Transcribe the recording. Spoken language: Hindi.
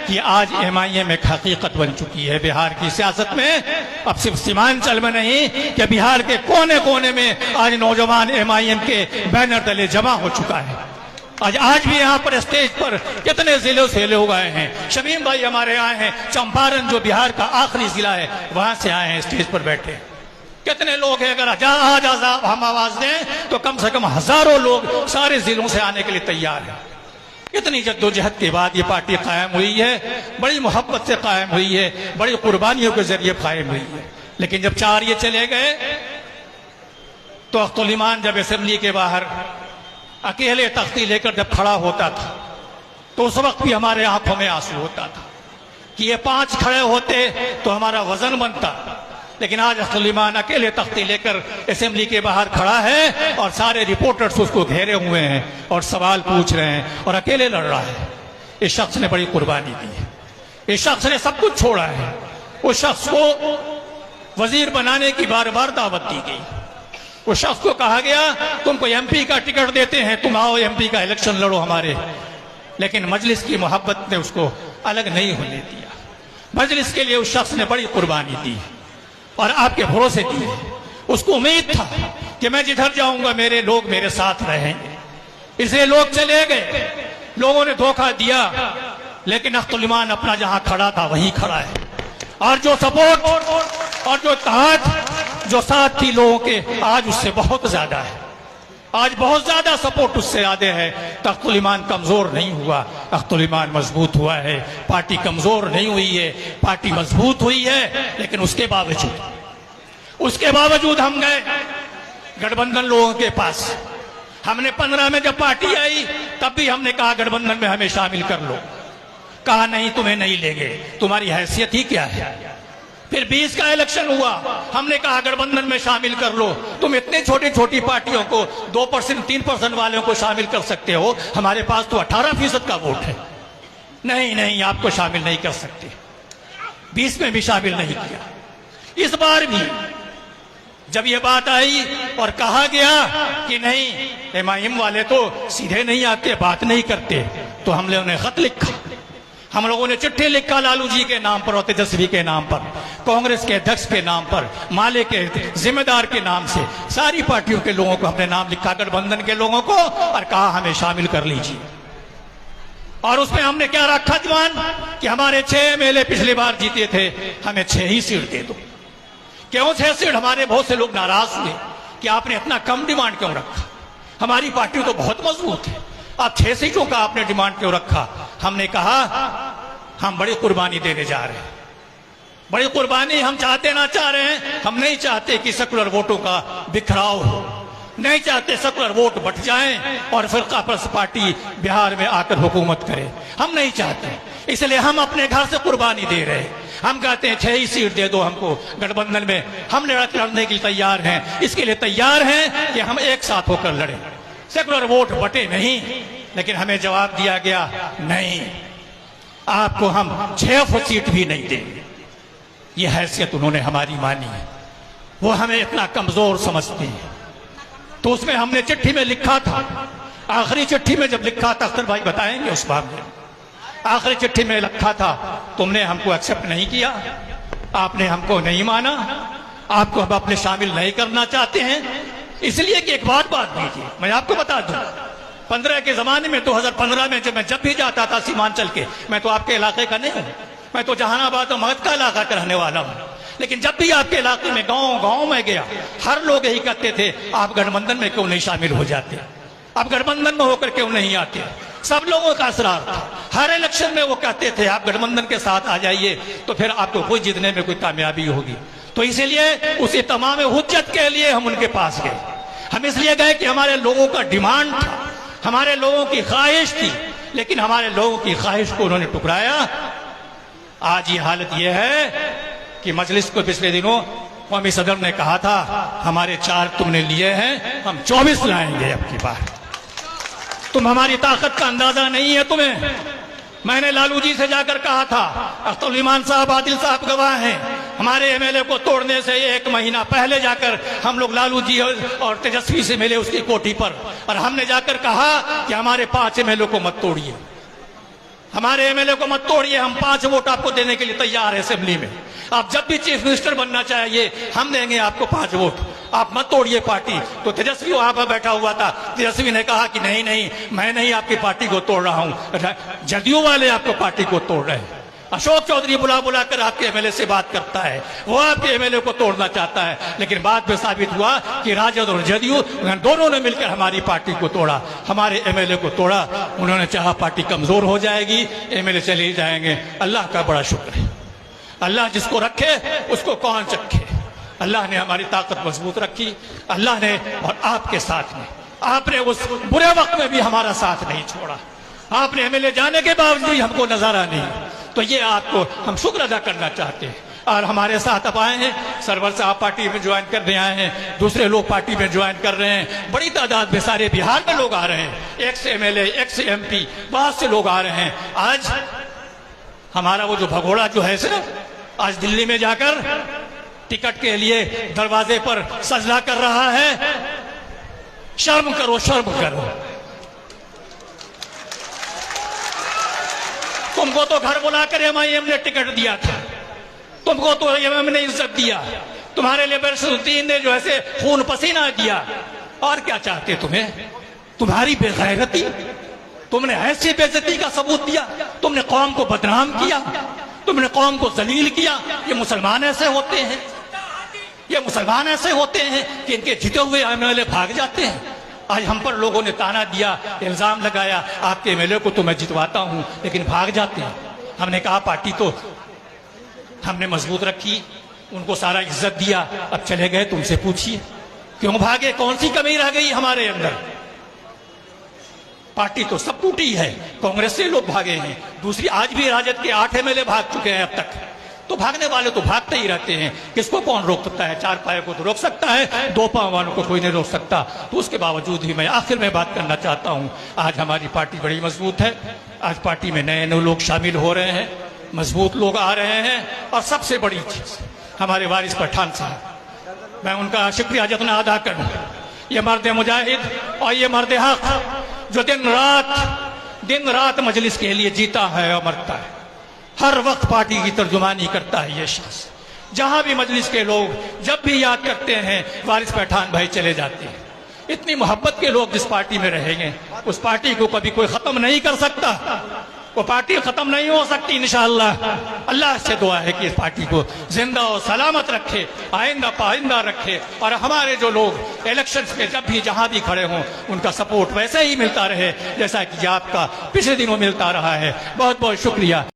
कि आज MIM एक हकीकत बन चुकी है बिहार की सियासत में। अब सिर्फ सीमांचल में नहीं कि बिहार के कोने कोने में आज नौजवान MIM के बैनर तले जमा हो चुका है। आज भी यहाँ पर स्टेज पर कितने जिलों से लोग आए हैं। शमीम भाई हमारे आए हैं, चंपारण जो बिहार का आखिरी जिला है वहां से आए हैं, स्टेज पर बैठे हैं। कितने लोग हैं, अगर आज हम आवाज दें तो कम से कम हजारों लोग सारे जिलों से आने के लिए तैयार हैं। इतनी जद्दोजहद के बाद ये पार्टी कायम हुई है, बड़ी मोहब्बत से कायम हुई है, बड़ी कुर्बानियों के जरिए कायम हुई है। लेकिन जब 4 ये चले गए तो अख्तुल ईमान जब असेंबली के बाहर अकेले तख्ती लेकर जब खड़ा होता था तो उस वक्त भी हमारे आंखों में आंसू होता था कि ये 5 खड़े होते तो हमारा वजन बनता। लेकिन आज अख्तुल ईमान अकेले तख्ती लेकर असेंबली के बाहर खड़ा है और सारे रिपोर्टर्स उसको घेरे हुए हैं और सवाल पूछ रहे हैं और अकेले लड़ रहा है। इस शख्स ने बड़ी कुर्बानी दी है, इस शख्स ने सब कुछ छोड़ा है। उस शख्स को वजीर बनाने की बार बार दावत दी गई। उस शख्स को कहा गया तुमको MP का टिकट देते हैं, तुम आओ MP का इलेक्शन लड़ो हमारे। लेकिन मजलिस की मोहब्बत ने उसको अलग नहीं होने दिया। मजलिस के लिए उस शख्स ने बड़ी कुर्बानी दी और आपके भरोसे दी। उसको उम्मीद था कि मैं जिधर जाऊंगा मेरे लोग मेरे साथ रहेंगे, इसलिए लोग चले गए। लोगों ने धोखा दिया, लेकिन अख्तुल ईमान अपना जहां खड़ा था वहीं खड़ा है। और जो सपोर्ट और जो इत्तेहाद जो साथ थी लोगों के, आज उससे बहुत ज्यादा है। आज बहुत ज्यादा सपोर्ट उससे ज्यादा है। तो अख्तुल ईमान कमजोर नहीं हुआ, अख्तुल ईमान मजबूत हुआ है। पार्टी कमजोर नहीं हुई है, पार्टी मजबूत हुई है। लेकिन उसके बावजूद हम गए गठबंधन लोगों के पास। हमने 15 में जब पार्टी आई तब भी हमने कहा गठबंधन में हमें शामिल कर लो। कहा नहीं, तुम्हें नहीं लेंगे, तुम्हारी हैसियत ही क्या है। फिर 20 का इलेक्शन हुआ, हमने कहा गठबंधन में शामिल कर लो। तुम इतने छोटी छोटी पार्टियों को 2% 3% वालों को शामिल कर सकते हो, हमारे पास तो 18% का वोट है। नहीं, आपको शामिल नहीं कर सकते। 20 में भी शामिल नहीं किया। इस बार भी जब ये बात आई और कहा गया कि नहीं MIM वाले तो सीधे नहीं आते, बात नहीं करते, तो हम लोगों ने खत लिखा, हम लोगों ने चिट्ठी लिखा लालू जी के नाम पर और तेजस्वी के नाम पर, कांग्रेस के अध्यक्ष के नाम पर, माले के जिम्मेदार के नाम से, सारी पार्टियों के लोगों को हमने नाम लिखा, गठबंधन के लोगों को, और कहा हमें शामिल कर लीजिए। और उसमें हमने क्या रखा जवान कि हमारे 6 MLA पिछली बार जीते थे, हमें 6 ही सीट दे दो। क्यों 6 सीट? हमारे बहुत से लोग नाराज हुए कि आपने इतना कम डिमांड क्यों रखा, हमारी पार्टी तो बहुत मजबूत है, आप 6 सीटों का आपने डिमांड क्यों रखा। हमने कहा हम बड़ी कुर्बानी देने जा रहे हैं, बड़ी कुर्बानी हम चाहते ना चाह रहे हैं। हम नहीं चाहते कि सेकुलर वोटों का बिखराव हो, नहीं चाहते सेकुलर वोट बट जाएं और फिरका परस्त पार्टी बिहार में आकर हुकूमत करे, हम नहीं चाहते। इसलिए हम अपने घर से कुर्बानी दे रहे हैं। हम कहते हैं 6 ही सीट दे दो हमको गठबंधन में, हम लड़ने के लिए तैयार हैं, इसके लिए तैयार हैं कि हम एक साथ होकर लड़ें, सेकुलर वोट बटे नहीं। लेकिन हमें जवाब दिया गया नहीं, आपको हम 6 सीट भी नहीं देंगे। ये हैसियत उन्होंने हमारी मानी है, वो हमें इतना कमजोर समझते हैं। तो उसमें हमने चिट्ठी में लिखा था, आखिरी चिट्ठी में जब लिखा था, अख्तर भाई बताएंगे उस बात में, आखिरी चिट्ठी में लिखा था तुमने हमको एक्सेप्ट नहीं किया, आपने हमको नहीं माना, आपको हम अपने शामिल नहीं करना चाहते हैं। इसलिए कि एक बात दीजिए, मैं आपको बता दूं, 15 के जमाने में 2015 में जब भी जाता था सीमांचल के, मैं तो आपके इलाके का नहीं हूं, मैं तो जहानाबाद और मगध का इलाका का रहने वाला हूं, लेकिन जब भी आपके इलाके में गांव में गया, हर लोग यही कहते थे आप गठबंधन में क्यों नहीं शामिल हो जाते, आप गठबंधन में होकर क्यों नहीं आते। सब लोगों का असरार था, हर इलेक्शन में वो कहते थे आप गठबंधन के साथ आ जाइए तो फिर आपको कोई जीतने में कोई कामयाबी होगी। तो इसीलिए उसी तमाम हुज्जत के लिए हम उनके पास गए। हम इसलिए गए कि हमारे लोगों का डिमांड था, हमारे लोगों की ख्वाहिश थी, लेकिन हमारे लोगों की ख्वाहिश को उन्होंने टुकराया। आज ये हालत यह है कि मजलिस को पिछले दिनों कौमी सदर ने कहा था हमारे 4 तुमने लिए हैं, हम 24 लाएंगे अब की बार। तुम हमारी ताकत का अंदाजा नहीं है तुम्हें। मैंने लालू जी से जाकर कहा था, अख्तुल ईमान साहब, आदिल साहब गवाह हैं, हमारे MLA को तोड़ने से 1 महीना पहले जाकर हम लोग लालू जी और तेजस्वी से मिले उसकी कोठी पर, और हमने जाकर कहा कि हमारे 5 MLA को मत तोड़िए। हमारे एमएलए को मत तोड़िए, हम 5 वोट आपको देने के लिए तैयार है असेंबली में। आप जब भी चीफ मिनिस्टर बनना चाहिए हम देंगे आपको 5 वोट। आप मत तोड़िए पार्टी। तो तेजस्वी वहां पर बैठा हुआ था, तेजस्वी ने कहा कि नहीं नहीं, मैं नहीं आपकी पार्टी को तोड़ रहा हूं, जदयू वाले आपको पार्टी को तोड़ रहे हैं। अशोक चौधरी बुला बुला कर आपके एमएलए से बात करता है, वो आपके एमएलए को तोड़ना चाहता है, लेकिन बाद में साबित हुआ कि राजद और जदयू दोनों ने मिलकर हमारी पार्टी को तोड़ा, हमारे एमएलए को तोड़ा। उन्होंने चाहा पार्टी कमजोर हो जाएगी, एमएलए चले जाएंगे। अल्लाह का बड़ा शुक्र है, अल्लाह जिसको रखे उसको कौन चखे। अल्लाह ने हमारी ताकत मजबूत रखी, अल्लाह ने और आपके साथ में, आपने उस बुरे वक्त में भी हमारा साथ नहीं छोड़ा, आपने एमएलए जाने के बावजूद हमको नजारा नहीं। तो ये आपको हम शुक्र अदा करना चाहते हैं। और हमारे साथ अब आए हैं सरवर साहब, पार्टी में ज्वाइन करने आए हैं, दूसरे लोग पार्टी में ज्वाइन कर रहे हैं, बड़ी तादाद में सारे बिहार में लोग आ रहे हैं, एक्स एमएलए एक्स एमपी बहुत से लोग आ रहे हैं। आज हमारा वो जो भगोड़ा जो है सर, आज दिल्ली में जाकर टिकट के लिए दरवाजे पर सजदा कर रहा है। शर्म करो, शर्म करो। तुमको तो घर बुलाकर एमआईएम ने टिकट दिया था, तुमको तो एमएम ने इज्जत दिया, तुम्हारे लिए बरसुद्दीन ने जो है खून पसीना दिया। और क्या चाहते तुम्हें? तुम्हारी बेगैरती, तुमने ऐसी बेइज्जती का सबूत दिया, तुमने कौम को बदनाम किया, तुमने कौम को जलील किया। ये मुसलमान ऐसे होते हैं, ये मुसलमान ऐसे होते हैं कि इनके जीते हुए एमएलए भाग जाते हैं। आज हम पर लोगों ने ताना दिया, इल्जाम लगाया, आपके एमएलए को तो मैं जितवाता हूं लेकिन भाग जाते हैं। हमने कहा पार्टी तो हमने मजबूत रखी, उनको सारा इज्जत दिया, अब चले गए, तुमसे पूछिए क्यों भागे, कौन सी कमी रह गई हमारे अंदर। पार्टी तो सब टूटी है, कांग्रेस से लोग भागे हैं, दूसरी आज भी राजद के 8 एमएलए भाग चुके हैं अब तक। तो भागने वाले तो भागते ही रहते हैं, किसको कौन रोक सकता है? 4 पाए को तो रोक सकता है, 2 पांव वालों को कोई नहीं रोक सकता। तो उसके बावजूद भी मैं आखिर में बात करना चाहता हूं, आज हमारी पार्टी बड़ी मजबूत है, आज पार्टी में नए नए लोग शामिल हो रहे हैं, मजबूत लोग आ रहे हैं। और सबसे बड़ी चीज हमारे वारिस पठान साहब, मैं उनका शुक्रिया जितना अदा करूं, ये मर्द मुजाहिद और ये मर्द हक जो दिन रात मजलिस के लिए जीता है और मरता है, हर वक्त पार्टी की तर्जुमानी करता है। ये शख्स जहां भी मजलिस के लोग जब भी याद करते हैं वारिस पठान भाई चले जाते हैं। इतनी मोहब्बत के लोग जिस पार्टी में रहेंगे उस पार्टी को कभी कोई खत्म नहीं कर सकता, वो पार्टी खत्म नहीं हो सकती इंशाअल्लाह। अल्लाह से दुआ है कि इस पार्टी को जिंदा और सलामत रखे, आइंदा पाइंदा रखे, और हमारे जो लोग इलेक्शंस में जब भी जहां भी खड़े हों उनका सपोर्ट वैसे ही मिलता रहे जैसा कि आपका पिछले दिनों मिलता रहा है। बहुत बहुत शुक्रिया।